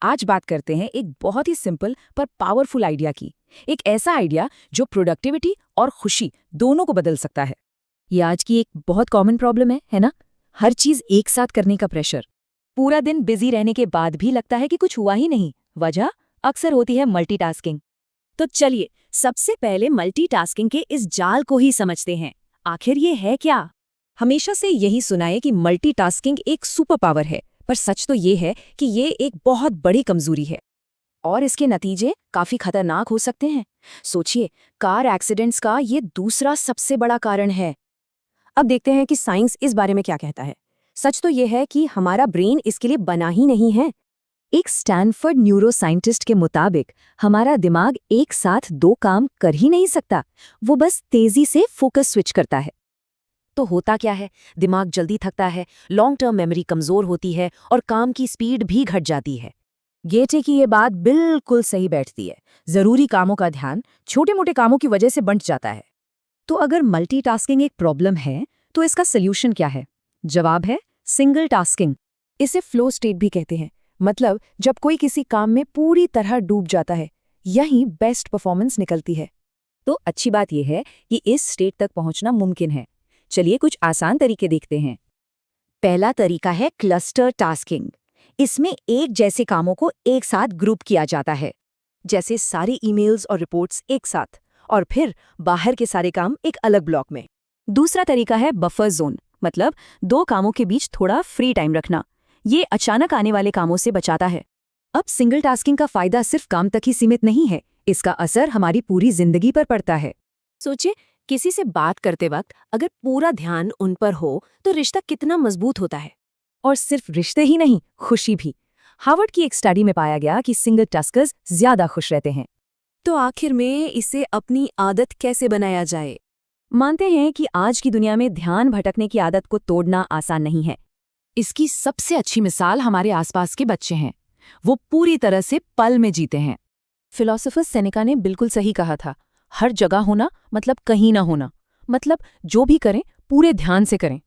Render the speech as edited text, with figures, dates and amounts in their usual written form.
आज बात करते हैं एक बहुत ही सिंपल पर पावरफुल आइडिया की। एक ऐसा आइडिया जो प्रोडक्टिविटी और खुशी दोनों को बदल सकता है। ये आज की एक बहुत कॉमन प्रॉब्लम है ना? हर चीज एक साथ करने का प्रेशर। पूरा दिन बिजी रहने के बाद भी लगता है कि कुछ हुआ ही नहीं। वजह अक्सर होती है मल्टीटास्किंग। तो चलिए सबसे पहले मल्टीटास्किंग के इस जाल को ही समझते हैं। आखिर ये है क्या? हमेशा से यही सुना है कि मल्टीटास्किंग एक सुपर पावर है, पर सच तो ये है कि ये एक बहुत बड़ी कमजोरी है और इसके नतीजे काफी खतरनाक हो सकते हैं। सोचिए, कार एक्सीडेंट्स का ये दूसरा सबसे बड़ा कारण है। अब देखते हैं कि साइंस इस बारे में क्या कहता है। सच तो ये है कि हमारा ब्रेन इसके लिए बना ही नहीं है। एक स्टैनफोर्ड न्यूरोसाइंटिस्ट के मुताबिक हमारा दिमाग एक साथ दो काम कर ही नहीं सकता, वो बस तेजी से फोकस स्विच करता है। तो होता क्या है, दिमाग जल्दी थकता है, लॉन्ग टर्म मेमोरी कमजोर होती है और काम की स्पीड भी घट जाती है। गेटे की ये बात बिल्कुल सही बैठती है। जरूरी कामों का ध्यान छोटे मोटे कामों की वजह से बंट जाता है। तो अगर मल्टीटास्किंग एक प्रॉब्लम है, तो इसका सल्यूशन क्या है? जवाब है सिंगल टास्किंग। इसे फ्लो स्टेट भी कहते हैं। मतलब जब कोई किसी काम में पूरी तरह डूब जाता है, यही बेस्ट परफॉर्मेंस निकलती है। तो अच्छी बात यह है कि इस स्टेट तक पहुंचना मुमकिन है। चलिए कुछ आसान तरीके देखते हैं। पहला तरीका है क्लस्टर टास्किंग। इसमें एक जैसे कामों को एक साथ ग्रुप किया जाता है, जैसे सारी ईमेल्स और रिपोर्ट्स एक साथ, और फिर बाहर के सारे काम एक अलग ब्लॉक में। दूसरा तरीका है बफर जोन, मतलब दो कामों के बीच थोड़ा फ्री टाइम रखना। ये अचानक आने वाले कामों से बचाता है। अब सिंगल टास्किंग का फायदा सिर्फ काम तक ही सीमित नहीं है, इसका असर हमारी पूरी जिंदगी पर पड़ता है। सोचिए, किसी से बात करते वक्त अगर पूरा ध्यान उन पर हो तो रिश्ता कितना मजबूत होता है। और सिर्फ रिश्ते ही नहीं, खुशी भी। हार्वर्ड की एक स्टडी में पाया गया कि सिंगल टास्कर्स ज्यादा खुश रहते हैं। तो आखिर में इसे अपनी आदत कैसे बनाया जाए? मानते हैं कि आज की दुनिया में ध्यान भटकने की आदत को तोड़ना आसान नहीं है। इसकी सबसे अच्छी मिसाल हमारे आसपास के बच्चे हैं। वो पूरी तरह से पल में जीते हैं। फिलोसोफर सेनेका ने बिल्कुल सही कहा था, हर जगह होना मतलब कहीं ना होना। मतलब जो भी करें पूरे ध्यान से करें।